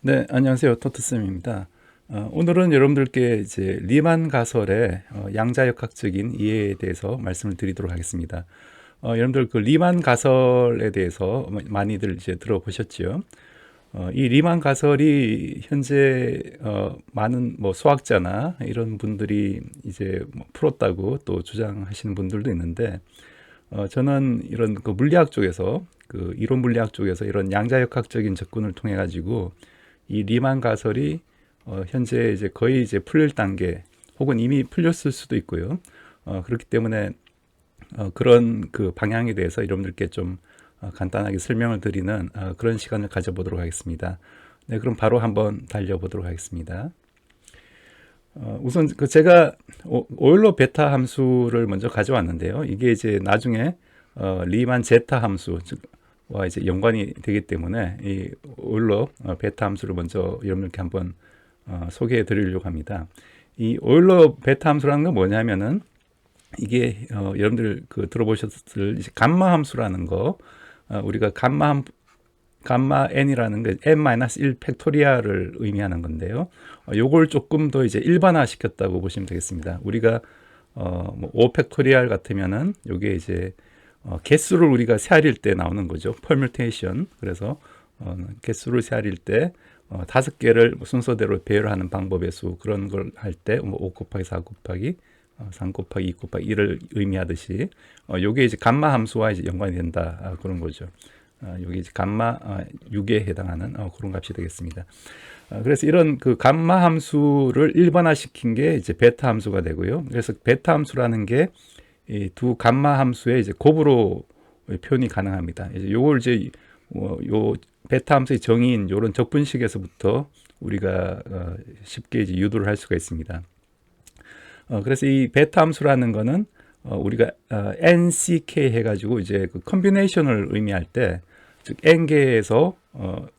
네, 안녕하세요. 토트쌤입니다. 오늘은 여러분들께 이제 리만 가설의 양자역학적인 이해에 대해서 말씀을 드리도록 하겠습니다. 여러분들 그 리만 가설에 대해서 많이들 이제 들어보셨죠? 이 리만 가설이 현재 많은 뭐 수학자나 이런 분들이 이제 뭐 풀었다고 또 주장하시는 분들도 있는데, 저는 이런 그 물리학 쪽에서 그 이론 물리학 쪽에서 이런 양자역학적인 접근을 통해 가지고 이 리만 가설이 현재 이제 거의 이제 풀릴 단계 혹은 이미 풀렸을 수도 있고요. 그렇기 때문에 그런 그 방향에 대해서 여러분들께 좀 간단하게 설명을 드리는 그런 시간을 가져보도록 하겠습니다. 네, 그럼 바로 한번 달려보도록 하겠습니다. 우선 그 제가 오일러 베타 함수를 먼저 가져왔는데요. 이게 이제 나중에 리만 제타 함수 와 이제 연관이 되기 때문에 이 오일러 베타 함수를 먼저 여러분들께 한번 소개해 드리려고 합니다. 이 오일러 베타 함수라는 건 뭐냐면은 이게 여러분들 그 들어보셨을 감마 함수라는 거, 우리가 감마 n이라는 게 n-1 팩토리얼을 의미하는 건데요. 요걸 조금 더 이제 일반화 시켰다고 보시면 되겠습니다. 우리가 뭐5 팩토리얼 같으면은 요게 이제 개수를 우리가 세알일 때 나오는 거죠. permutation. 그래서 개수를 세알일 때 5개를 순서대로 배열하는 방법의 수, 그런 걸 할 때 뭐 5 곱하기 4 곱하기 3 곱하기 2 곱하기 1을 의미하듯이 요게 이제 감마 함수와 이제 연관이 된다, 그런 거죠. 요게 이제 감마 6에 해당하는 그런 값이 되겠습니다. 그래서 이런 그 감마 함수를 일반화시킨 게 이제 베타 함수가 되고요. 그래서 베타 함수라는 게 이 두 감마 함수의 이제 곱으로 표현이 가능합니다. 이제 요걸 이제 요 베타 함수의 정의인 요런 적분식에서부터 우리가 쉽게 이제 유도를 할 수가 있습니다. 그래서 이 베타 함수라는 거는 우리가 NCK 해가지고 이제 그 컨비네이션을 의미할 때, 즉 n개에서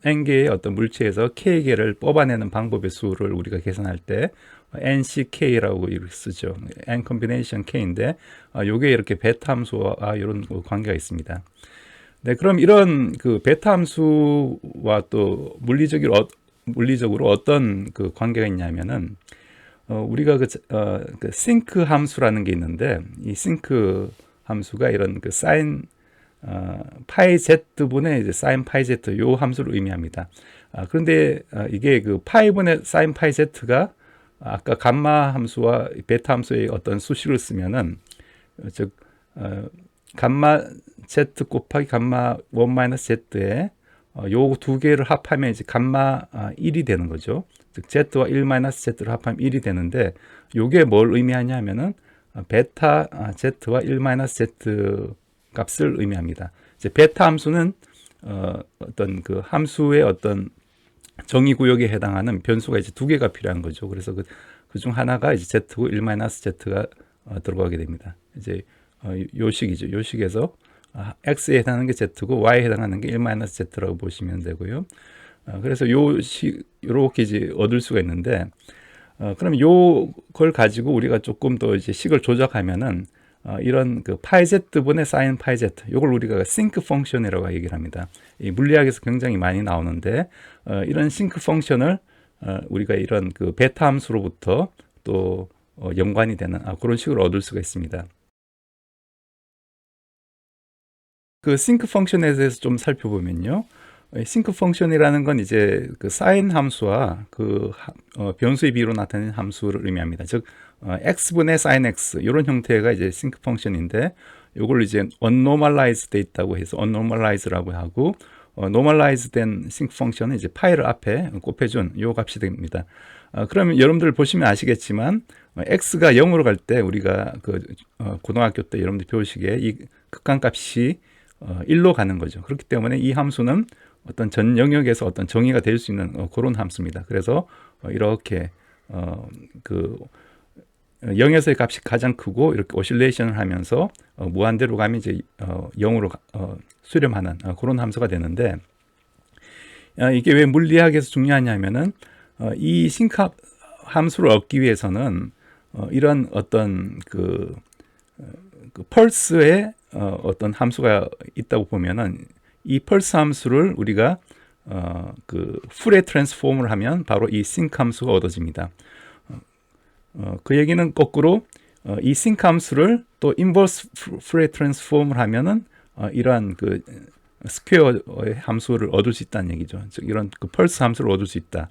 n개의 어떤 물체에서 k개를 뽑아내는 방법의 수를 우리가 계산할 때 NCK라고 이렇게 쓰죠. N combination K인데 요게 이렇게 베타 함수와 이런 관계가 있습니다. 네, 그럼 이런 그 베타 함수와 또 물리적으로 어떤 그 관계가 있냐면은 우리가 그 싱크 함수라는 게 있는데, 이 싱크 함수가 이런 그 사인 파이 z분의 이제 사인 파이 z 요 함수를 의미합니다. 그런데 이게 그 파이분의 사인 파이 z가 아까 감마 함수와 베타 함수의 어떤 수식을 쓰면은 즉 감마 z 곱하기 감마 1 마이너스 z에 요 두 개를 합하면 이제 감마 1이 되는 거죠. 즉 z와 1 마이너스 z를 합하면 1이 되는데, 요게 뭘 의미하냐면은 베타 z와 1 마이너스 z 값을 의미합니다. 이제 베타 함수는 어떤 그 함수의 어떤 정의 구역에 해당하는 변수가 이제 두 개가 필요한 거죠. 그래서 그중 하나가 이제 z고 1 마이너스 z가 들어가게 됩니다. 이제 요 식이죠. 요 식에서 x에 해당하는 게 z고 y에 해당하는 게 1 마이너스 z라고 보시면 되고요. 그래서 요렇게 이제 얻을 수가 있는데, 그럼 요걸 가지고 우리가 조금 더 이제 식을 조작하면은 이런 그 파이 z분의 사인 파이 z, 요걸 우리가 싱크 펑션이라고 얘기를 합니다. 이 물리학에서 굉장히 많이 나오는데, 이런 싱크 펑션을 우리가 이런 그 베타 함수로부터 또 연관이 되는 그런 식으로 얻을 수가 있습니다. 그 싱크 펑션에 대해서 좀 살펴보면요. 싱크 펑션이라는 건 이제 그 사인 함수와 그 변수의 비로 나타내는 함수를 의미합니다. 즉 x분의 사인 x 이런 형태가 이제 싱크 펑션인데, 이걸 이제 unnormalized 돼 있다고 해서 unnormalized라고 하고, normalized 된 싱크 펑션은 이제 파이를 앞에 곱해준 요 값이 됩니다. 그러면 여러분들 보시면 아시겠지만 x가 0으로 갈 때 우리가 그 고등학교 때 여러분들 배우시기에 이 극한값이 1로 가는 거죠. 그렇기 때문에 이 함수는 어떤 전 영역에서 어떤 정의가 될 수 있는 그런 함수입니다. 그래서 이렇게 그 0에서의 값이 가장 크고 이렇게 오실레이션을 하면서 무한대로 가면 이제 0으로 수렴하는 그런 함수가 되는데, 이게 왜 물리학에서 중요하냐면은 이 싱크 함수를 얻기 위해서는 이런 어떤 그 펄스에 어떤 함수가 있다고 보면은 이 펄스 함수를 우리가 그 풀의 트랜스폼을 하면 바로 이 sync 함수가 얻어집니다. 그 얘기는 거꾸로 이 sync 함수를 또 inverse 풀의 트랜스폼을 하면은 이러한 그 스퀘어의 함수를 얻을 수 있다는 얘기죠. 즉 이런 그 펄스 함수를 얻을 수 있다.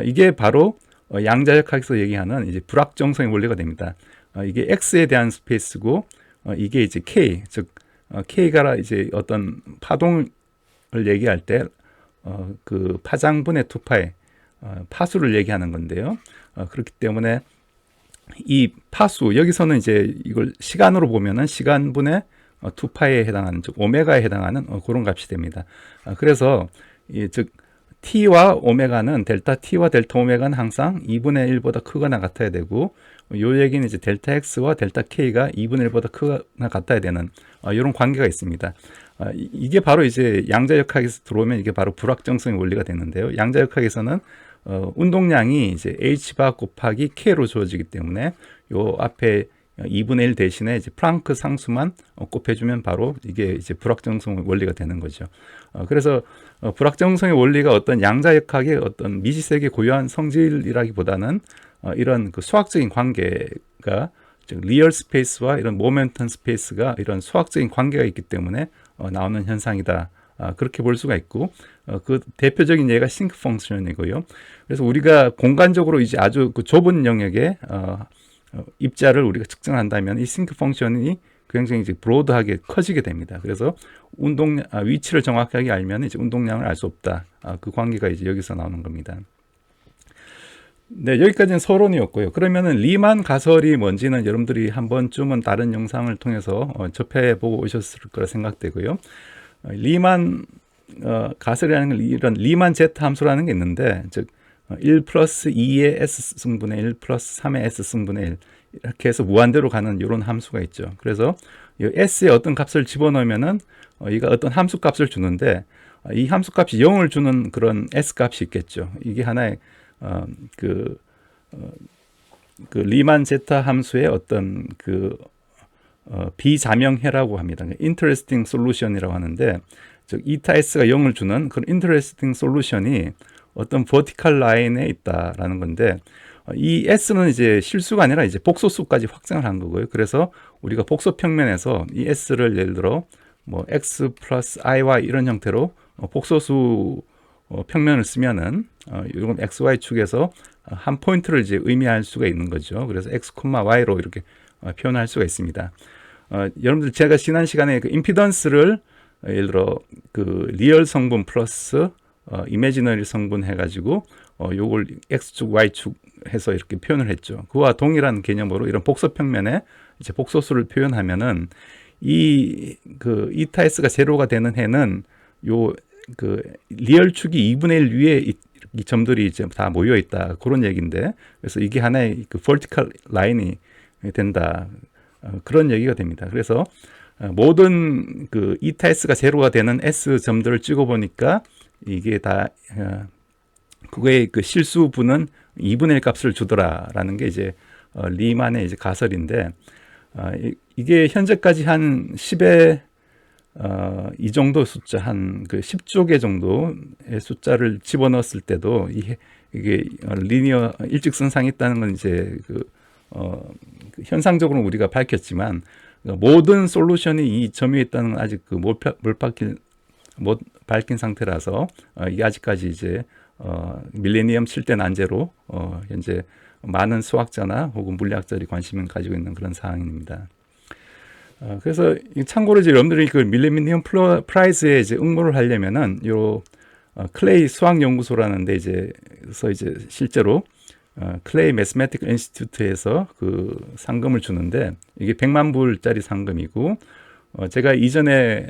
이게 바로 양자역학에서 얘기하는 이제 불확정성의 원리가 됩니다. 이게 x에 대한 스페이스고 이게 이제 k, 즉 k가 이제 어떤 파동을 얘기할 때 그 파장분의 2파의 파수를 얘기하는 건데요. 그렇기 때문에 이 파수 여기서는 이제 이걸 시간으로 보면은 시간분의 2파에 해당하는, 즉 오메가에 해당하는 그런 값이 됩니다. 그래서 즉 t와 오메가는 델타 t와 델타 오메가는 항상 2분의 1보다 크거나 같아야 되고, 요 얘기는 이제 델타 x와 델타 k가 2분의 1보다 크거나 같아야 되는 이런 관계가 있습니다. 이게 바로 이제 양자역학에서 들어오면 이게 바로 불확정성의 원리가 되는데요. 양자역학에서는 운동량이 이제 h바 곱하기 k로 주어지기 때문에 요 앞에 2분의 1 대신에 이제 플랑크 상수만 곱해주면 바로 이게 이제 불확정성의 원리가 되는 거죠. 그래서 불확정성의 원리가 어떤 양자역학의 어떤 미지색에 고유한 성질이라기보다는 이런 그 수학적인 관계가, 즉 리얼 스페이스와 이런 모멘텀 스페이스가 이런 수학적인 관계가 있기 때문에 나오는 현상이다. 그렇게 볼 수가 있고, 그 대표적인 예가 싱크 펑션이고요. 그래서 우리가 공간적으로 이제 아주 그 좁은 영역에 입자를 우리가 측정한다면 이 싱크 펑션이 굉장히 이제 브로드하게 커지게 됩니다. 그래서 위치를 정확하게 알면 이제 운동량을 알 수 없다. 그 관계가 이제 여기서 나오는 겁니다. 네, 여기까지는 서론이었고요. 그러면은 리만 가설이 뭔지는 여러분들이 한 번쯤은 다른 영상을 통해서 접해보고 오셨을 거라 생각되고요. 리만 가설이라는 건 이런 리만 제타 함수라는 게 있는데, 즉 1 플러스 2의 s승분의 1 플러스 3의 s승분의 1 이렇게 해서 무한대로 가는 이런 함수가 있죠. 그래서 이 s에 어떤 값을 집어넣으면은 이가 어떤 함수 값을 주는데, 이 함수 값이 0을 주는 그런 s 값이 있겠죠. 이게 하나의 그 리만 제타 함수의 어떤 그 비자명해라고 합니다. interesting solution이라고 하는데, 즉 이타 s가 0을 주는 그런 interesting solution이 어떤 vertical line에 있다라는 건데, 이 s는 이제 실수가 아니라 이제 복소수까지 확장을 한 거고요. 그래서 우리가 복소 평면에서 이 s를 예를 들어 뭐 x 플러스 iy 이런 형태로 복소수 평면을 쓰면은 이건 xy 축에서 한 포인트를 이제 의미할 수가 있는 거죠. 그래서 x, y로 이렇게 표현할 수가 있습니다. 여러분들 제가 지난 시간에 그 임피던스를 예를 들어 그 리얼 성분 플러스 이미지너리 성분 해가지고 요걸 x축, y축 해서 이렇게 표현을 했죠. 그와 동일한 개념으로 이런 복소 평면에 이제 복소수를 표현하면은 이 그 이타 s가 제로가 되는 해는 요 그 리얼 축이 2분의 1 위에 이 점들이 이제 다 모여 있다, 그런 얘기인데, 그래서 이게 하나의 그 vertical 라인이 된다, 그런 얘기가 됩니다. 그래서 모든 그 이타 s가 제로가 되는 s 점들을 찍어 보니까 이게 다 그거의 그 실수분은 2분의 1 값을 주더라라는 게 이제 리만의 이제 가설인데, 이게 현재까지 한 10의 이 정도 숫자, 한 그 10조 개 정도의 숫자를 집어넣었을 때도 이게 리니어 일직선상이 있다는 건 이제 현상적으로 우리가 밝혔지만, 모든 솔루션이 이 점에 있다는 건 아직 못 밝힌 상태라서 이게 아직까지 이제 밀레니엄 7대 난제로 현재 많은 수학자나 혹은 물리학자들이 관심을 가지고 있는 그런 사항입니다. 그래서 참고로 이제 여러분들이 그 밀레니엄 프라이즈에 이제 응모를 하려면은 요 클레이 수학연구소라는 데 이제 실제로 클레이 매스매티컬 인스티튜트에서 그 상금을 주는데, 이게 100만 불짜리 상금이고, 제가 이전에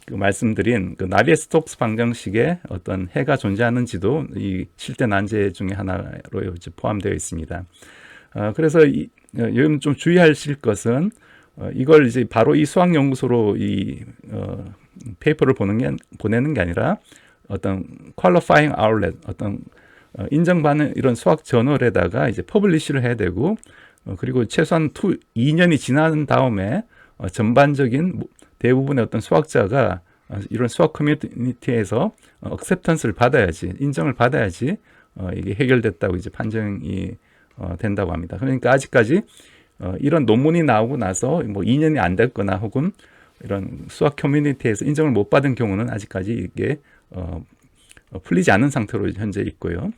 그 말씀드린 그 나비에 스톡스 방정식에 어떤 해가 존재하는지도 이 실대 난제 중에 하나로 이제 포함되어 있습니다. 그래서 여러분 좀 주의하실 것은 이걸 이제 바로 이 수학연구소로 이 페이퍼를 보내는 게 아니라 어떤 qualifying outlet, 어떤 인정받는 이런 수학 저널에다가 이제 퍼블리시를 해야 되고, 그리고 최소한 2년이 지난 다음에 전반적인 대부분의 어떤 수학자가 이런 수학 커뮤니티에서 acceptance를 받아야지, 인정을 받아야지 이게 해결됐다고 이제 판정이 된다고 합니다. 그러니까 아직까지 이런 논문이 나오고 나서 뭐 2년이 안 됐거나 혹은 이런 수학 커뮤니티에서 인정을 못 받은 경우는 아직까지 이게 풀리지 않은 상태로 현재 있고요.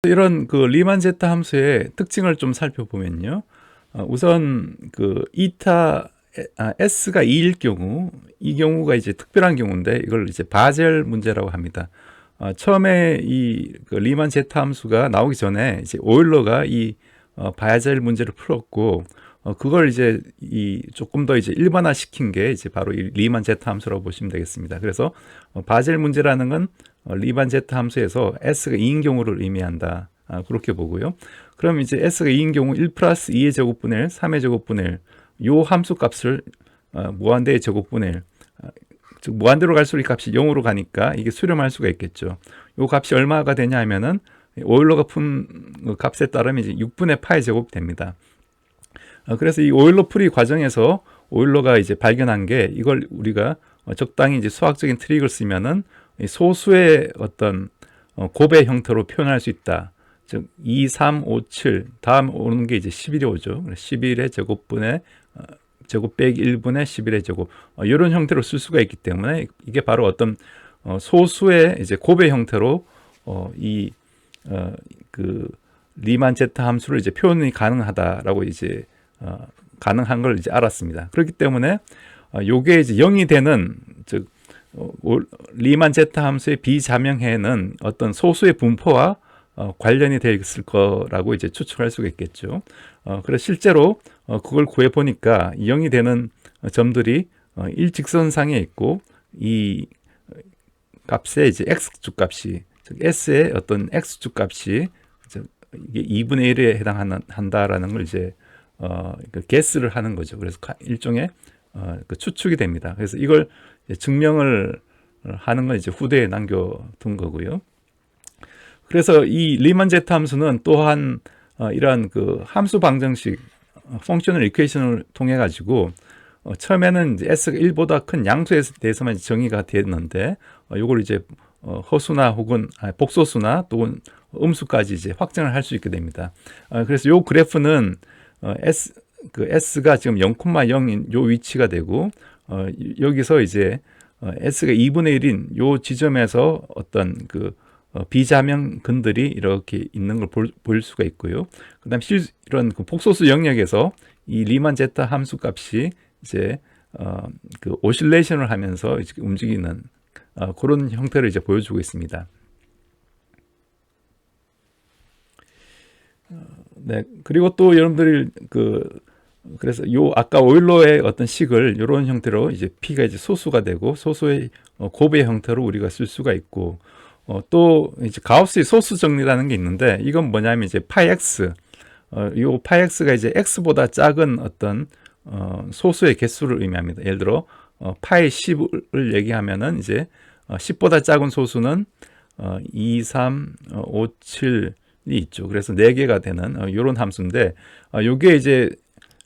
이런 그 리만 제타 함수의 특징을 좀 살펴보면요. 우선 그 이타 s가 2일 경우, 이 경우가 이제 특별한 경우인데 이걸 이제 바젤 문제라고 합니다. 처음에 그 리만 제타 함수가 나오기 전에 이제 오일러가 이 바젤 문제를 풀었고, 그걸 이제 조금 더 이제 일반화 시킨 게 이제 바로 이 리만 제타 함수라고 보시면 되겠습니다. 그래서 바젤 문제라는 건 리만 제타 함수에서 s가 2인 경우를 의미한다. 그렇게 보고요. 그럼 이제 s가 2인 경우 1 플러스 2의 제곱분의 1, 3의 제곱분의 1, 요 함수 값을 무한대의 제곱분의 1, 즉 무한대로 갈수록 이 값이 0으로 가니까 이게 수렴할 수가 있겠죠. 요 값이 얼마가 되냐 하면은 오일러가 푼 값에 따르면 이제 6분의 파의 제곱 됩니다. 그래서 이 오일러 풀이 과정에서 오일러가 이제 발견한 게, 이걸 우리가 적당히 이제 수학적인 트릭을 쓰면은 소수의 어떤 곱의 형태로 표현할 수 있다. 즉 2, 3, 5, 7 다음 오는 게 이제 11이 오죠. 11의 제곱분의 제곱 빼기 1분의 11의 제곱, 이런 형태로 쓸 수가 있기 때문에 이게 바로 어떤 소수의 이제 곱의 형태로 그 리만 제타 함수를 이제 표현이 가능하다라고 이제 가능한 걸 이제 알았습니다. 그렇기 때문에 요게 이제 0이 되는, 즉 리만 제타 함수의 비자명해는 어떤 소수의 분포와 관련이 되어 있을 거라고 이제 추측할 수가 있겠죠. 그래서 실제로 그걸 구해 보니까 0이 되는 점들이 일직선상에 있고, 이 값의 이제 x축 값이, 즉 s의 어떤 x축 값이 이게 2분의 1에 해당한다라는 걸 이제 guess를 하는 거죠. 그래서 일종의 그 추측이 됩니다. 그래서 이걸 증명을 하는 건 이제 후대에 남겨둔 거고요. 그래서 이 리만 제타 함수는 또한 이러한 그 함수 방정식, 펑셔널 이퀘이션을 통해 가지고 처음에는 이제 s가 1보다 큰 양수에 대해서만 정의가 됐는데, 이걸 이제 허수나 혹은 복소수나 또는 음수까지 이제 확정을 할 수 있게 됩니다. 그래서 요 그래프는 s가 지금 0,0인 요 위치가 되고, 여기서 이제 s가 2분의 1인 요 지점에서 어떤 그 비자명 근들이 이렇게 있는 걸 볼 수가 있고요. 그다음 이런 그 복소수 영역에서 이 리만 제타 함수 값이 이제 그 오실레이션을 하면서 이제 움직이는 그런 형태를 이제 보여주고 있습니다. 네, 그리고 또 여러분들이 그래서 요 아까 오일러의 어떤 식을 이런 형태로 이제 p가 이제 소수가 되고 소수의 곱의 형태로 우리가 쓸 수가 있고, 또 이제 가우스의 소수 정리라는 게 있는데, 이건 뭐냐면 이제 파이 x, 요 파이 x가 이제 x보다 작은 어떤 소수의 개수를 의미합니다. 예를 들어 파이 10을 얘기하면은 이제 10보다 작은 소수는 2, 3, 5, 7이 있죠. 그래서 4개가 되는 이런 함수인데, 요게 이제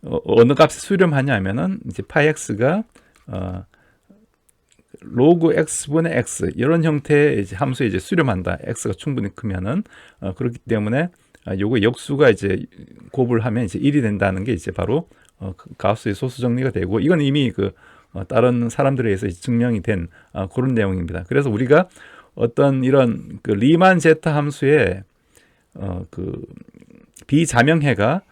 어느 값에 수렴하냐면은 이제 파이 x가 로그 x분의 x 이런 형태의 이제 함수에 이제 수렴한다. x가 충분히 크면은 그렇기 때문에 요거 역수가 이제 곱을 하면 이제 1이 된다는 게 이제 바로 가우스의 소수 정리가 되고, 이건 이미 다른 사람들에 의해서 증명이 된 그런 내용입니다. 그래서 우리가 어떤 이런 그 리만 제타 함수의 그 비자명해가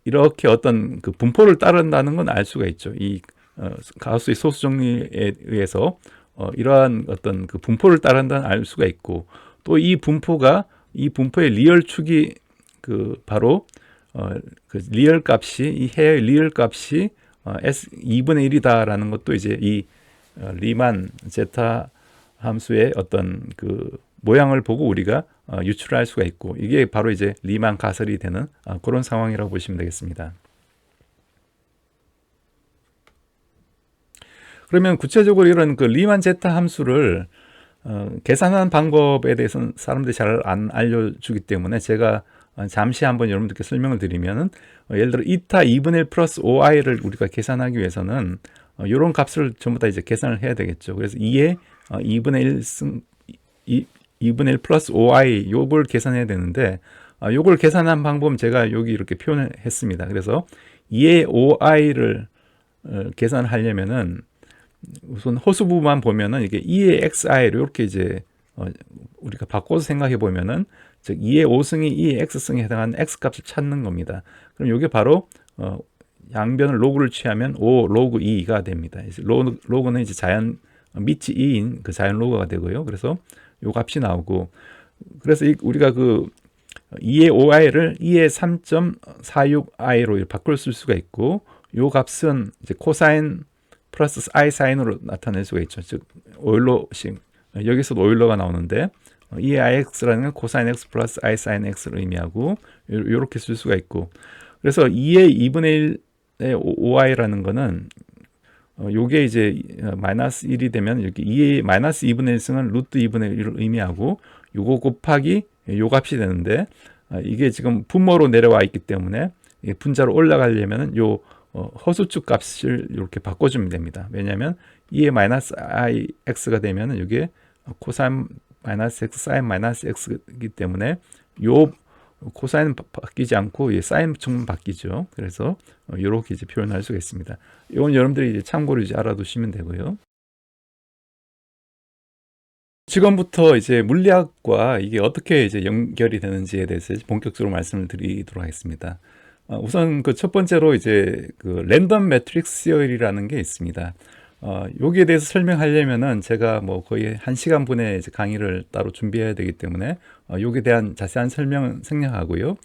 이렇게 어떤 그 분포를 따른다는 건 알 수가 있죠. 이 가우스의 소수 정리에 의해서 이러한 어떤 그 분포를 따른다는 알 수가 있고, 또 이 분포의 리얼 축이 바로 그 리얼 값이, 이 해의 리얼 값이 s 2분의 1이다라는 것도 이제 이 리만 제타 함수의 어떤 그 모양을 보고 우리가 유출할 수가 있고, 이게 바로 이제 리만 가설이 되는 그런 상황이라고 보시면 되겠습니다. 그러면 구체적으로 이런 그 리만 제타 함수를 계산하는 방법에 대해서는 사람들이 잘 안 알려주기 때문에 제가 잠시 한번 여러분들께 설명을 드리면은, 예를 들어 이타 2분의 1 플러스 5i를 우리가 계산하기 위해서는 이런 값을 전부 다 이제 계산을 해야 되겠죠. 그래서 2의 2분의 1 2분의 1 플러스 5i 요걸 계산해야 되는데, 요걸 계산한 방법은 제가 여기 이렇게 표현을 했습니다. 그래서 2의 5i를 계산하려면은 우선 허수부만 보면은 이게 2의 xi로 이렇게 이제 우리가 바꿔서 생각해 보면은, 즉 2의 5승이 2의 x승에 해당하는 x값을 찾는 겁니다. 그럼 이게 바로 양변을 로그를 취하면 5 로그 2가 됩니다. 로그는 이제 자연 밑이 2인 그 자연 로그가 되고요. 그래서 요 값이 나오고, 그래서 우리가 그 2의 5i를 2의 3.46i로 바꿀 수가 있고, 요 값은 이제 코사인 플러스 i 사인으로 나타낼 수가 있죠. 즉 오일러식, 여기서도 오일러가 나오는데 2의 ix라는 건 코사인 x 플러스 i 사인 x를 의미하고, 이렇게 쓸 수가 있고, 그래서 2의 2분의 1의 5i라는 거는 요게 이제 마이너스 1이 되면 이렇게 2의 마이너스 2분의 1승은 루트 2분의 1을 의미하고, 요거 곱하기 요 값이 되는데, 이게 지금 분모로 내려와 있기 때문에 분자로 올라가려면은 요 허수축 값을 이렇게 바꿔주면 됩니다. 왜냐하면 2의 마이너스 i x가 되면은 이게 코사인 마이너스 x 사인 마이너스 x이기 때문에 요 코사인은 바뀌지 않고 사인 측면 바뀌죠. 그래서 이렇게 이제 표현할 수가 있습니다. 이건 여러분들이 이제 참고로 이제 알아두시면 되고요. 지금부터 이제 물리학과 이게 어떻게 이제 연결이 되는지에 대해서 본격적으로 말씀을 드리도록 하겠습니다. 우선 그 첫 번째로 이제 그 랜덤 매트릭스 시어리라는 게 있습니다. 여기에 대해서 설명하려면은 제가 뭐 거의 1시간 분의 이제 강의를 따로 준비해야 되기 때문에 여기에 대한 자세한 설명은 생략하고요.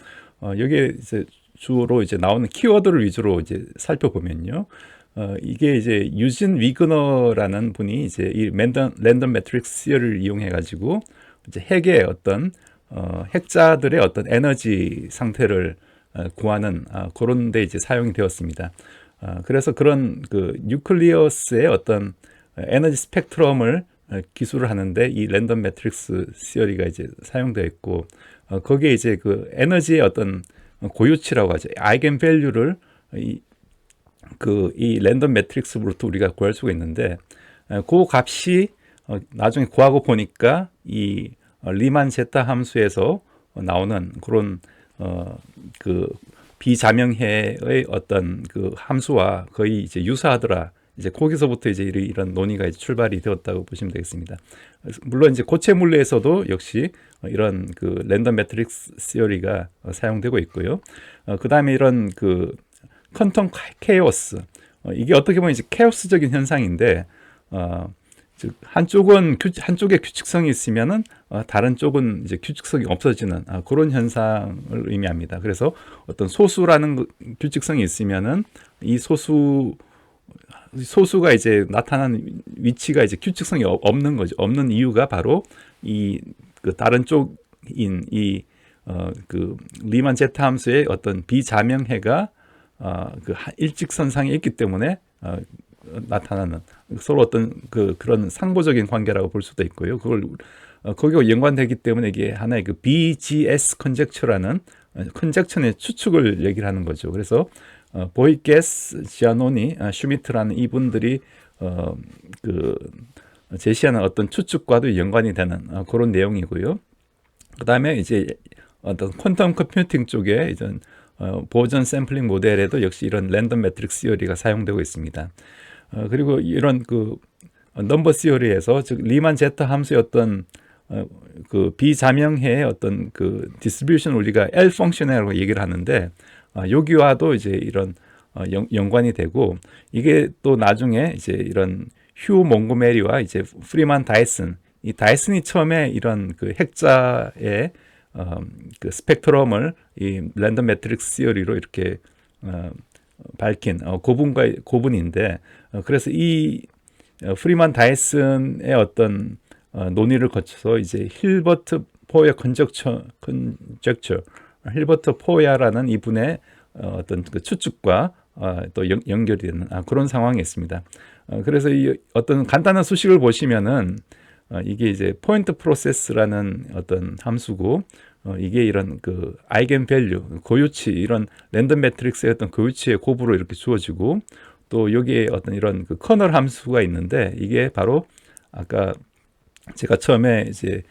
여기에 이제 주로 이제 나오는 키워드를 위주로 이제 살펴보면요. 이게 이제 유진 위그너라는 분이 이제 이 랜덤 매트릭스 시어리를 이용해 가지고 이제 핵의 어떤 핵자들의 어떤 에너지 상태를 구하는 그런 데 이제 사용이 되었습니다. 그래서 그런 그 뉴클리어스의 어떤 에너지 스펙트럼을 기술을 하는데 이 랜덤 매트릭스 시어리가 이제 사용되어 있고, 거기에 이제 그 에너지의 어떤 고유치라고 하죠. 아이겐 밸류를 이 랜덤 매트릭스로부터 우리가 구할 수가 있는데, 그 값이 나중에 구하고 보니까 이 리만 제타 함수에서 나오는 그런 그 비자명해의 어떤 그 함수와 거의 이제 유사하더라. 이제 거기서부터 이제 이런 논의가 이제 출발이 되었다고 보시면 되겠습니다. 물론 이제 고체 물리에서도 역시 이런 그 랜덤 매트릭스 시어리가 사용되고 있고요. 그 다음에 이런 그 퀀텀 케이오스, 이게 어떻게 보면 이제 케오스적인 현상인데, 즉 한쪽에 규칙성이 있으면은 다른 쪽은 이제 규칙성이 없어지는 그런 현상을 의미합니다. 그래서 어떤 소수라는 규칙성이 있으면은 이 소수가 이제 나타나는 위치가 이제 규칙성이 없는 거죠. 없는 이유가 바로 그 다른 쪽인 그 리만 제타 함수의 어떤 비자명해가 그 일직선상에 있기 때문에 나타나는 서로 어떤 그런 상보적인 관계라고 볼 수도 있고요. 그걸 거기와 연관되기 때문에 이게 하나의 그 BGS 컨젝처라는 컨젝션의 추측을 얘기를 하는 거죠. 그래서 보이게스, 지아노니, 슈미트라는 이분들이 그 제시하는 어떤 추측과도 연관이 되는 그런 내용이고요. 그 다음에 이제 어떤 퀀텀 컴퓨팅 쪽에 이제 보전 샘플링 모델에도 역시 이런 랜덤 매트릭스 시어리가 사용되고 있습니다. 그리고 이런 그 넘버 시어리에서 즉 리만 제타 함수의 어떤 그 비자명해의 어떤 그 디스트리뷰션 우리가 L 펑션이라고 얘기를 하는데, 여기와도 이제 이런 연관이 되고, 이게 또 나중에 이제 이런 휴 몽고메리와 이제 프리만 다이슨, 이 다이슨이 처음에 이런 그 핵자의 그 스펙트럼을 이 랜덤 매트릭스 시어리로 이렇게 밝힌 고분인데, 그래서 이 프리만 다이슨의 어떤 논의를 거쳐서 이제 힐버트 포야 컨젝처, 힐버트 포야라는 이분의 어떤 그 추측과 또 연결이 되는 그런 상황이 있습니다. 그래서 이 어떤 간단한 수식을 보시면은 이게 이제 포인트 프로세스라는 어떤 함수고, 이게 이런 그 아이겐 밸류, 고유치, 이런 랜덤 매트릭스의 어떤 고유치의 곱으로 이렇게 주어지고, 또 여기에 어떤 이런 그 커널 함수가 있는데 이게 바로 아까 제가 처음에 이제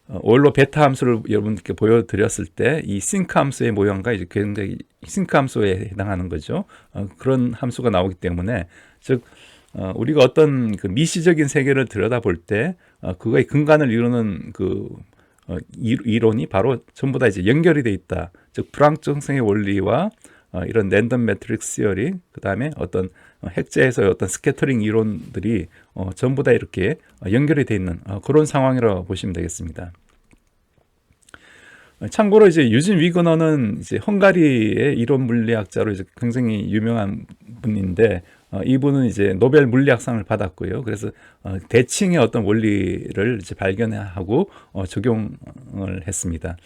오일로 베타 함수를 여러분께 보여드렸을 때 이 싱크 함수의 모형과 이제 굉장히 싱크 함수에 해당하는 거죠. 그런 함수가 나오기 때문에 즉 우리가 어떤 그 미시적인 세계를 들여다볼 때 그거의 근간을 이루는 그 이론이 바로 전부 다 이제 연결이 돼 있다. 즉 불확정성의 원리와 이런 랜덤 매트릭스 시어리, 그 다음에 어떤 핵재에서의 어떤 스캐터링 이론들이 전부 다 이렇게 연결이 돼 있는 그런 상황이라고 보시면 되겠습니다. 참고로 이제 유진 위그너는 이제 헝가리의 이론 물리학자로 이제 굉장히 유명한 분인데 이분은 이제 노벨 물리학상을 받았고요. 그래서 대칭의 어떤 원리를 이제 발견하고 적용을 했습니다.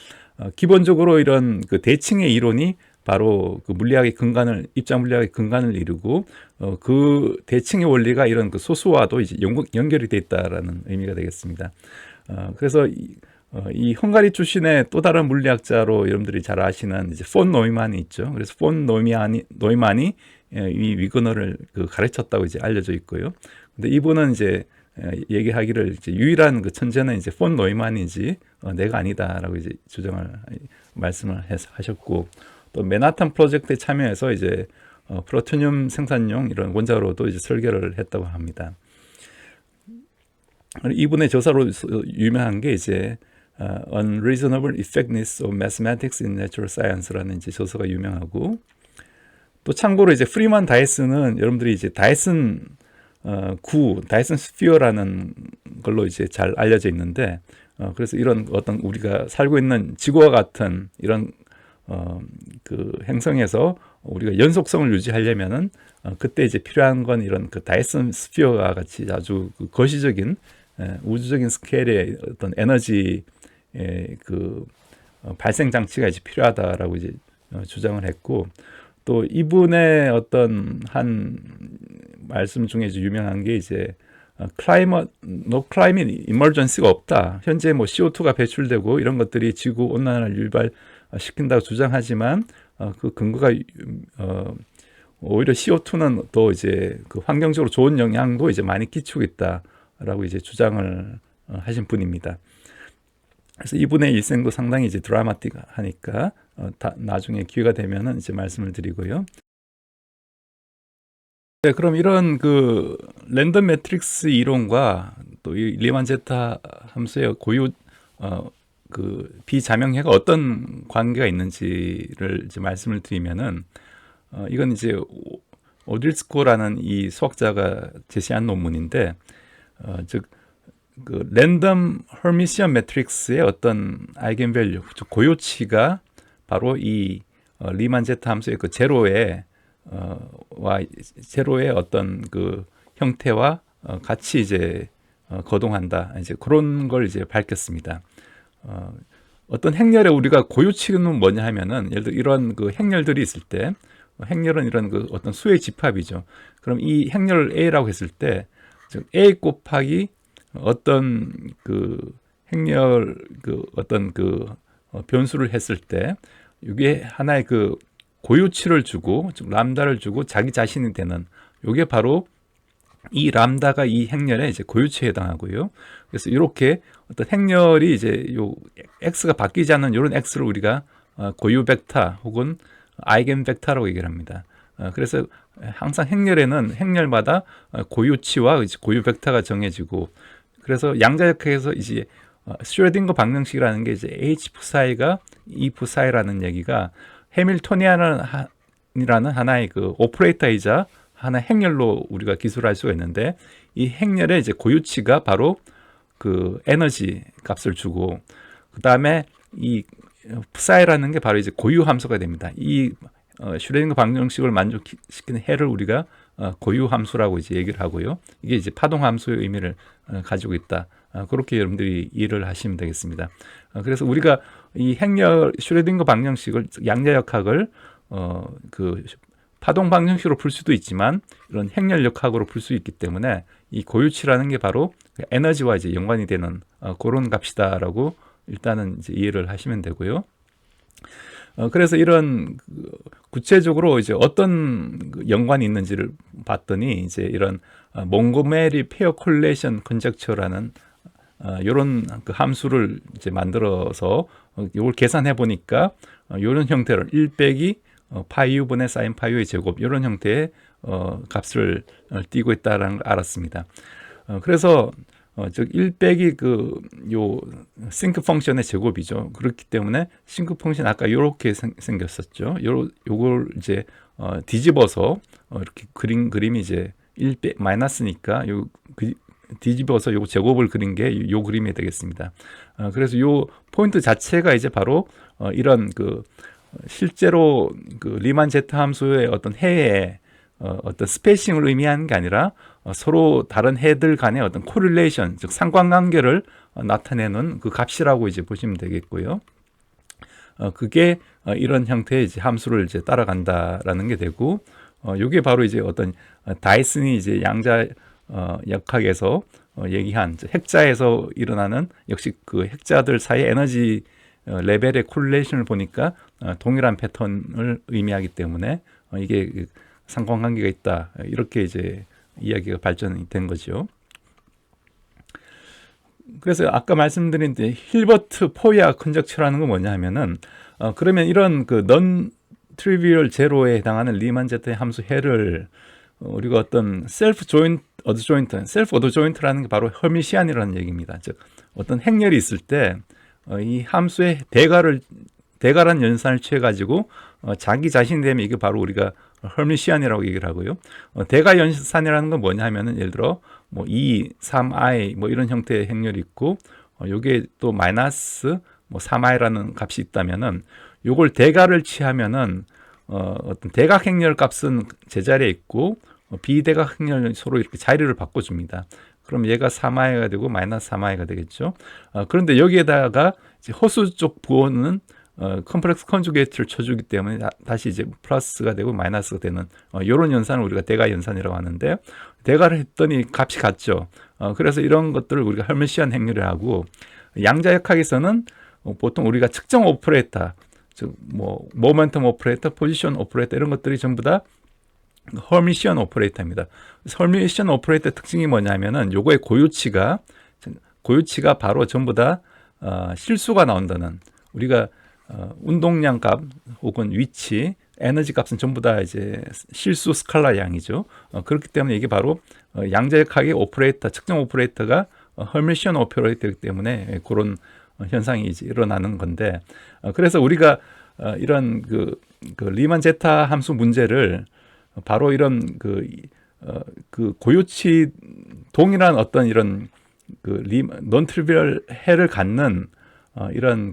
기본적으로 이런 그 대칭의 이론이 바로 그 물리학의 근간을 입자 물리학의 근간을 이루고 그 대칭의 원리가 이런 그 소수와도 이제 연결이 돼 있다라는 의미가 되겠습니다. 그래서 이 헝가리 출신의 또 다른 물리학자로 여러분들이 잘 아시는 이제 폰 노이만이 있죠. 그래서 폰 노이만이 이 위그너를 가르쳤다고 이제 알려져 있고요. 근데 이분은 이제 얘기하기를 이제 유일한 그 천재는 이제 폰 노이만이지 내가 아니다라고 이제 말씀을 하셨고, 또 맨하탄 프로젝트에 참여해서 이제 플루토늄 생산용 이런 원자로도 이제 설계를 했다고 합니다. 이분의 저서로 유명한 게 이제 Unreasonable Effectiveness of Mathematics in Natural Science라는 이제 저서가 유명하고, 또 참고로 이제 프리만 다이슨은 여러분들이 이제 다이슨 다이슨 스피어라는 걸로 이제 잘 알려져 있는데, 그래서 이런 어떤 우리가 살고 있는 지구와 같은 이런 그 행성에서 우리가 연속성을 유지하려면은 그때 이제 필요한 건 이런 그 다이슨 스피어와 같이 아주 그 거시적인 우주적인 스케일의 어떤 에너지 그 발생 장치가 이제 필요하다라고 이제 주장을 했고, 또 이분의 어떤 한 말씀 중에 이제 유명한 게 이제 no climate emergency가 없다. 현재 뭐 CO2가 배출되고 이런 것들이 지구 온난화를 유발시킨다고 주장하지만 그 근거가 오히려 CO2는 또 이제 그 환경적으로 좋은 영향도 이제 많이 끼치고 있다라고 이제 주장을 하신 분입니다. 그래서 이분의 일생도 상당히 이제 드라마틱하니까 나중에 기회가 되면은 이제 말씀을 드리고요. 네, 그럼 이런 그 랜덤 매트릭스 이론과 또 이 리만 제타 함수의 고유 그 비자명해가 어떤 관계가 있는지를 이제 말씀을 드리면은 이건 이제 오딜스코라는 이 수학자가 제시한 논문인데 즉 그 랜덤 허미시언 매트릭스의 어떤 아이겐밸류, 고요치가 바로 이 리만 제타 함수의 그 제로의 어떤 그 형태와 같이 이제 거동한다. 이제 그런 걸 이제 밝혔습니다. 어떤 행렬에 우리가 고요치는 뭐냐 하면은 예를 들어 이런 그 행렬들이 있을 때, 행렬은 이런 그 어떤 수의 집합이죠. 그럼 이 행렬을 A라고 했을 때, 즉 A 곱하기 어떤 그 행렬 그 어떤 그 변수를 했을 때 이게 하나의 그 고유치를 주고, 즉 람다를 주고 자기 자신이 되는, 이게 바로 이 람다가 이 행렬에 이제 고유치에 해당하고요. 그래서 이렇게 어떤 행렬이 이제 요 x가 바뀌지 않는 이런 x를 우리가 고유 벡터 혹은 아이겐 벡터라고 얘기를 합니다. 그래서 항상 행렬마다 고유치와 고유 벡터가 정해지고, 그래서 양자역학에서 이제 슈레딩거 방정식이라는 게 이제 h psi가 e psi라는 얘기가 해밀토니안이라는 하나의 그 오퍼레이터이자 하나의 행렬로 우리가 기술할 수가 있는데, 이 행렬의 이제 고유치가 바로 그 에너지 값을 주고, 그 다음에 이 psi라는 게 바로 이제 고유 함수가 됩니다. 이 슈레딩거 방정식을 만족시키는 해를 우리가 고유 함수라고 이제 얘기를 하고요. 이게 이제 파동 함수의 의미를 가지고 있다. 그렇게 여러분들이 이해를 하시면 되겠습니다. 그래서 우리가 이 행렬 슈레딩거 방정식을, 양자역학을 그 파동 방정식으로 풀 수도 있지만 이런 행렬역학으로 풀 수 있기 때문에 이 고유치라는 게 바로 에너지와 이제 연관이 되는 그런 값이다라고 일단은 이제 이해를 하시면 되고요. 그래서 이런 구체적으로 이제 어떤 연관이 있는지를 봤더니 이제 이런 몽고메리 페어 콜레이션 컨젝처라는 이런 그 함수를 이제 만들어서 이걸 계산해 보니까 이런 형태로 1 빼기 파이 u분의 사인 파이 u의 제곱 이런 형태의 값을 띄고 있다는 걸 알았습니다. 그래서 즉 1 빼기 요 싱크 펑션의 제곱이죠. 그렇기 때문에 싱크 펑션 아까 이렇게 생겼었죠. 요걸 이제 뒤집어서 이렇게 그림이 이제 1 빼 마이너스니까 뒤집어서 요 제곱을 그린 게 요 그림이 되겠습니다. 그래서 요 포인트 자체가 이제 바로 이런 실제로 리만 제타 함수의 어떤 해의 어떤 스페이싱을 의미하는 게 아니라 서로 다른 해들 간의 어떤 코릴레이션, 즉 상관관계를 나타내는 그 값이라고 이제 보시면 되겠고요. 그게 이런 형태의 이제 함수를 이제 따라간다라는 게 되고, 이게 바로 이제 어떤 다이슨이 이제 양자 역학에서 얘기한 핵자에서 일어나는 역시 그 핵자들 사이 에너지 레벨의 콜레이션을 보니까 동일한 패턴을 의미하기 때문에 이게 상관관계가 있다, 이렇게 이제 이야기가 발전이 된 거죠. 그래서 아까 말씀드린 힐버트 포야 컨젝처라는 건 뭐냐 하면은 그러면 이런 넌 트리비얼 제로에 해당하는 리만 제타의 함수 해를 우리가 어떤 셀프 어드조인트라는 게 바로 허미시안이라는 얘기입니다. 즉 어떤 행렬이 있을 때 이 함수의 대가란 연산을 취해 가지고 자기 자신이 되면 이게 바로 우리가 허미시안이라고 얘기를 하고요. 대가 연산이라는 건 뭐냐 하면은 예를 들어 2, 3i 이런 형태의 행렬이 있고 요게 또 마이너스 3i라는 값이 있다면은 요걸 대가를 취하면은 어떤 대각 행렬 값은 제자리에 있고 비대각 행렬은 서로 이렇게 자리를 바꿔줍니다. 그럼 얘가 3i가 되고 마이너스 3i가 되겠죠. 그런데 여기에다가 이제 허수 쪽 부호는 컴플렉스 컨주게이트를 쳐주기 때문에 다시 이제 플러스가 되고 마이너스가 되는 이런 연산을 우리가 대가 연산이라고 하는데, 대가를 했더니 값이 같죠. 그래서 이런 것들을 우리가 헬미시안 행렬을 하고, 양자역학에서는 보통 우리가 측정 오퍼레이터, 즉 모멘텀 오퍼레이터, 포지션 오퍼레이터 이런 것들이 전부 다 허미시안 오퍼레이터입니다. 허미시안 오퍼레이터 특징이 뭐냐면은 요거의 고유치가 바로 전부 다 실수가 나온다는, 우리가 운동량 값 혹은 위치, 에너지 값은 전부 다 이제 실수 스칼라 양이죠. 그렇기 때문에 이게 바로 양자역학의 오퍼레이터, 측정 오퍼레이터가 허미시안 오퍼레이터이기 때문에 그런 현상이 이제 일어나는 건데, 그래서 우리가 이런 리만 제타 함수 문제를 바로 이런 고유치 동일한 어떤 이런 non trivial 해를 갖는 이런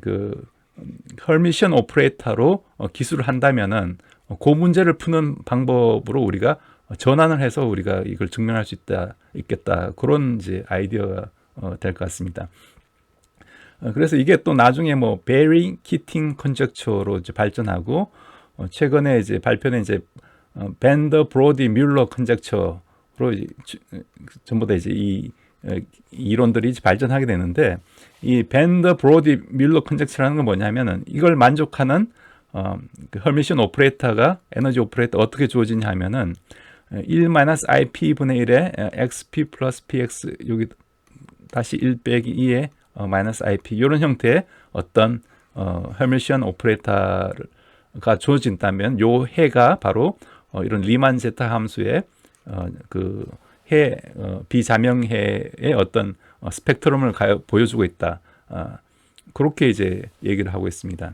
허미시안 오퍼레이터로 기술을 한다면은 그 문제를 푸는 방법으로 우리가 전환을 해서 우리가 이걸 증명할 수 있겠다, 그런 이제 아이디어가 될 것 같습니다. 그래서 이게 또 나중에 베리 키팅 컨젝처로 이제 발전하고, 최근에 이제 발표된 이제 밴더 브로디 뮬러 컨젝처로 전부 다 이제 이 이론들이 발전하게 되는데, 이 밴더 브로디 뮬러 컨젝처라는 건 뭐냐면은 이걸 만족하는 허미시안 오퍼레이터가, 에너지 오퍼레이터 어떻게 주어지냐 하면은 1-ip 분의 1에 xp 플러스 px, 여기 다시 1 빼기 2에 마이너스 ip, 이런 형태의 어떤 허미시안 오퍼레이터가 주어진다면 요 해가 바로 이런 리만 제타 함수의 비자명해의 어떤 스펙트럼을 보여주고 있다. 그렇게 이제 얘기를 하고 있습니다.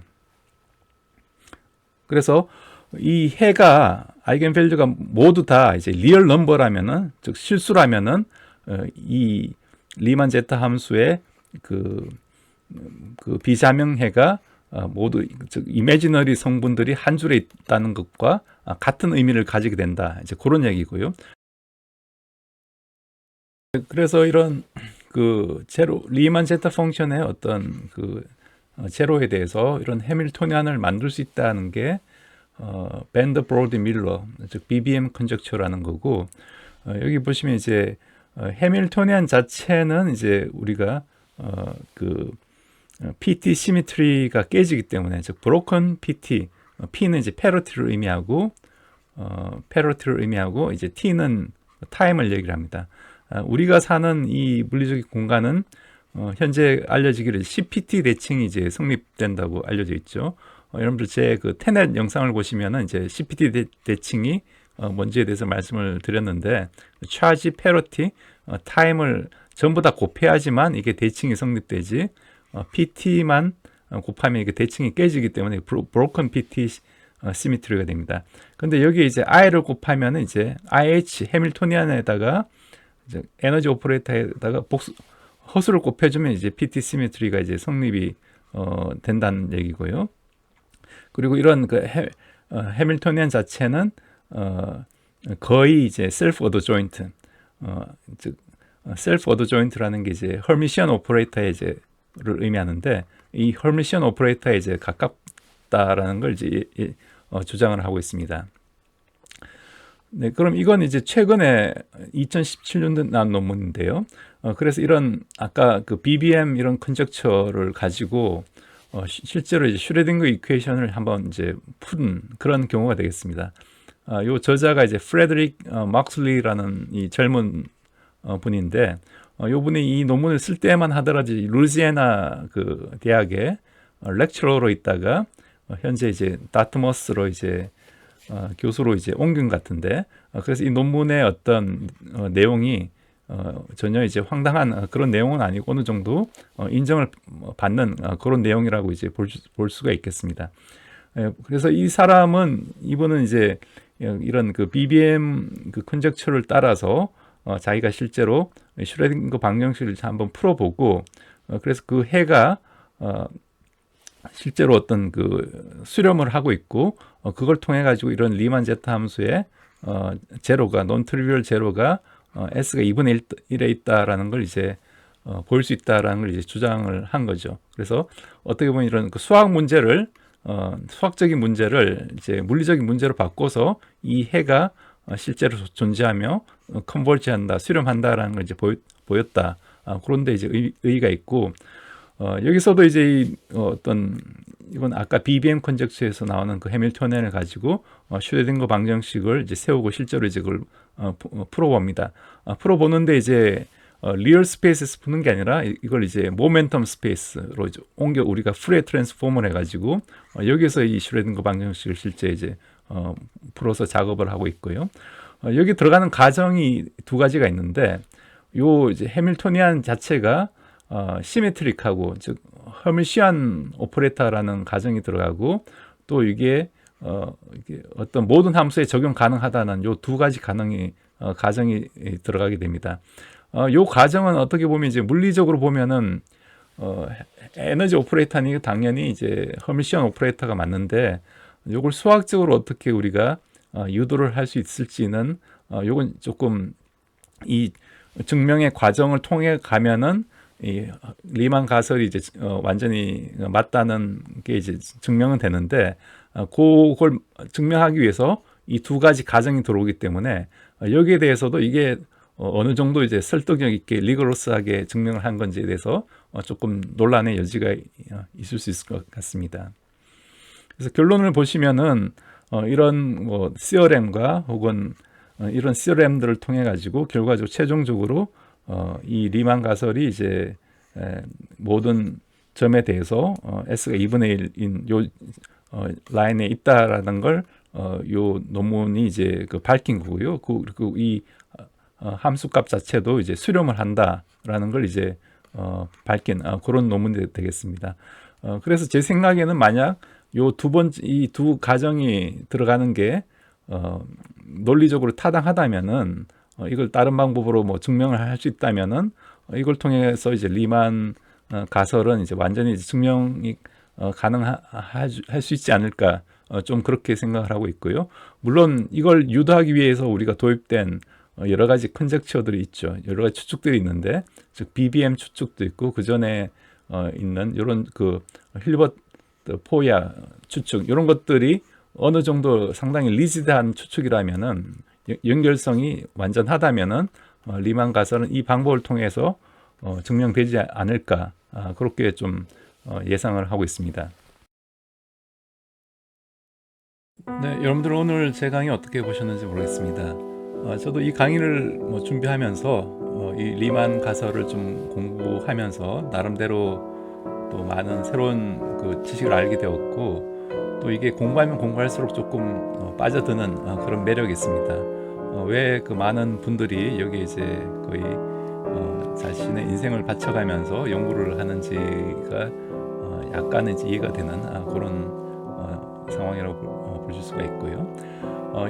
그래서 이 해가 아이겐밸류가 모두 다 이제 리얼 넘버라면은, 즉 실수라면은 이 리만 제타 함수의 비자명해가 모두 즉 이미지너리 성분들이 한 줄에 있다는 것과 같은 의미를 가지게 된다, 이제 그런 얘기고요. 그래서 이런 리만 제타 펑션의 어떤 제로에 대해서 이런 해밀토니안을 만들 수 있다는 게 밴더 브로디 밀러, 즉 BBM 컨젝처라는 거고, 여기 보시면 이제 해밀토니안 자체는 이제 우리가 PT 시미트리가 깨지기 때문에, 즉 broken PT, P는 이제 페러티를 의미하고 이제 T는 타임을 얘기를 합니다. 우리가 사는 이 물리적인 공간은 현재 알려지기를 CPT 대칭이 이제 성립된다고 알려져 있죠. 여러분들 제 그 테넷 영상을 보시면은 이제 CPT 대칭이 뭔지에 대해서 말씀을 드렸는데, 차지, 페러티, 타임을 전부 다 곱해야지만 이게 대칭이 성립되지, PT만 곱하면 이게 대칭이 깨지기 때문에 broken PT 시미트리가 됩니다. 근데 여기 이제 I를 곱하면 이제 IH 해밀토니안에다가 이제 에너지 오퍼레이터에다가 허수를 곱해주면 이제 PT 시미트리가 이제 성립이 된다는 얘기고요. 그리고 이런 그 해밀토니안 자체는 거의 이제 셀프 오더 조인트, 즉 셀프 오더 조인트라는 게 이제 허미시안 오퍼레이터의 이제를 의미하는데, 이 허미시안 오퍼레이터에 이제 가깝다라는 걸 이제 주장을 하고 있습니다. 네, 그럼 이건 이제 최근에 2017년도에 나온 논문인데요. 그래서 이런 아까 그 BBM 이런 컨젝처를 가지고 실제로 이제 슈레딩거 이퀘이션을 한번 이제 푼 그런 경우가 되겠습니다. 요 저자가 이제 프레드릭 막슬리라는 이 젊은 분인데, 요 분이 이 논문을 쓸 때만 하더라도 루이지애나 그 대학에 렉처러로 있다가 현재 이제 다트머스로 이제 교수로 이제 옮긴 것 같은데, 그래서 이 논문의 어떤 내용이 전혀 이제 황당한 그런 내용은 아니고 어느 정도 인정을 받는 그런 내용이라고 이제 볼 수가 있겠습니다. 그래서 이분은 이제 이런 그 BBM 그 컨젝처를 따라서 자기가 실제로 슈레딩거 방정식을 한번 풀어보고, 그래서 그 해가 실제로 어떤 그 수렴을 하고 있고, 그걸 통해 가지고 이런 리만 제타 함수의 제로가 논 트리비얼 제로가 S가 2분의 1에 있다라는 걸 이제 보일 수 있다라는 걸 이제 주장을 한 거죠. 그래서 어떻게 보면 이런 그 수학적인 문제를 이제 물리적인 문제로 바꿔서 이 해가 실제로 존재하며 컨버지한다, 수렴한다라는 걸 이제 보였다. 그런데 이제 의의가 있고, 여기서도 이제 이건 아까 BBM 컨젝처에서 나오는 그 해밀토니안을 가지고 슈레딩거 방정식을 이제 세우고 실제로 이제 그걸 풀어봅니다. 풀어보는데 이제 리얼 스페이스에서 푸는 게 아니라 이걸 이제 모멘텀 스페이스로 이제 옮겨 우리가 프레 트랜스포머를 해가지고 여기서 이 슈레딩거 방정식을 실제 이제 풀어서 작업을 하고 있고요. 여기 들어가는 과정이 두 가지가 있는데, 요 이제 해밀토니안 자체가 시메트릭하고, 즉 허미시안 오퍼레이터라는 가정이 들어가고, 또 이게 어떤 모든 함수에 적용 가능하다는 요 두 가지 가정이 들어가게 됩니다. 요 과정은 어떻게 보면 이제 물리적으로 보면은 에너지 오퍼레이터니 당연히 이제 허미시안 오퍼레이터가 맞는데, 요걸 수학적으로 어떻게 우리가 유도를 할 수 있을지는 요건 조금 이 증명의 과정을 통해 가면은 이 리만 가설이 이제 완전히 맞다는 게 이제 증명은 되는데, 그걸 증명하기 위해서 이 두 가지 가정이 들어오기 때문에 여기에 대해서도 이게 어느 정도 이제 설득력 있게 리거러스하게 증명을 한 건지에 대해서 조금 논란의 여지가 있을 수 있을 것 같습니다. 그래서 결론을 보시면은 이런 뭐 시어렘과 혹은 이런 시어렘들을 통해 가지고 결과적으로 최종적으로 이 리만 가설이 이제 모든 점에 대해서 S가 2분의 1인 요 라인에 있다라는 걸 요 논문이 이제 그 밝힌 거고요. 그리고 이 함수값 자체도 이제 수렴을 한다라는 걸 이제 밝힌 그런 논문이 되겠습니다. 그래서 제 생각에는 만약 이 두 가정이 들어가는 게 논리적으로 타당하다면은, 이걸 다른 방법으로 뭐 증명을 할 수 있다면은 이걸 통해서 이제 리만 가설은 이제 완전히 이제 증명이 가능할 수 있지 않을까, 좀 그렇게 생각을 하고 있고요. 물론 이걸 유도하기 위해서 우리가 도입된 여러 가지 컨젝처들이 있죠. 여러 가지 추측들이 있는데, 즉 BBM 추측도 있고 그 전에 있는 이런 그 힐버트 포야 추측, 이런 것들이 어느 정도 상당히 리지드한 추측이라면은, 연결성이 완전하다면은 리만 가설은 이 방법을 통해서 증명되지 않을까, 그렇게 좀 예상을 하고 있습니다. 네, 여러분들 오늘 제 강의 어떻게 보셨는지 모르겠습니다. 저도 이 강의를 준비하면서 이 리만 가설을 좀 공부하면서 나름대로 또 많은 새로운 그 지식을 알게 되었고, 또 이게 공부하면 공부할수록 조금 빠져드는 그런 매력이 있습니다. 왜 그 많은 분들이 여기 이제 거의 자신의 인생을 바쳐가면서 연구를 하는지가 약간은 이제 이해가 되는 그런 상황이라고 보실 수가 있고요.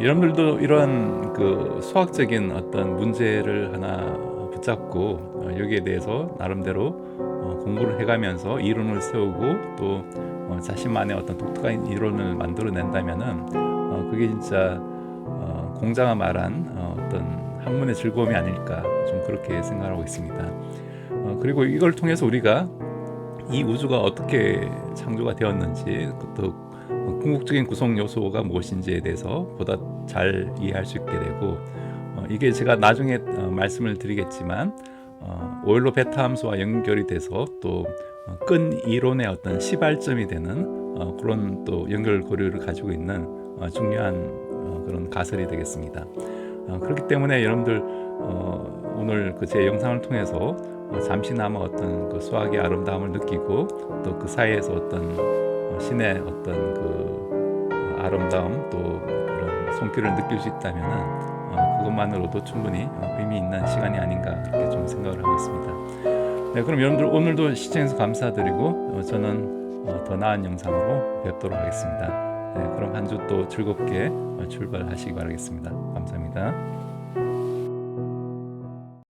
여러분들도 이런 그 수학적인 어떤 문제를 하나 붙잡고 여기에 대해서 나름대로 공부를 해가면서 이론을 세우고 또 자신만의 어떤 독특한 이론을 만들어낸다면은 그게 진짜 공자가 말한 어떤 학문의 즐거움이 아닐까, 좀 그렇게 생각하고 있습니다. 그리고 이걸 통해서 우리가 이 우주가 어떻게 창조가 되었는지, 또 궁극적인 구성 요소가 무엇인지에 대해서 보다 잘 이해할 수 있게 되고, 이게 제가 나중에 말씀을 드리겠지만 오일로 베타 함수와 연결이 돼서 또 끈 이론의 어떤 시발점이 되는 그런 또 연결고리를 가지고 있는 중요한 그런 가설이 되겠습니다. 그렇기 때문에 여러분들 오늘 그 제 영상을 통해서 잠시나마 어떤 그 수학의 아름다움을 느끼고 또 그 사이에서 어떤 신의 어떤 그 아름다움, 또 그런 손길을 느낄 수 있다면은 그것만으로도 충분히 의미 있는 시간이 아닌가, 그렇게 좀 생각을 하고 있습니다. 네, 그럼 여러분들 오늘도 시청해주셔서 감사드리고 저는 더 나은 영상으로 뵙도록 하겠습니다. 네, 그럼 한 주 또 즐겁게 출발하시기 바라겠습니다. 감사합니다.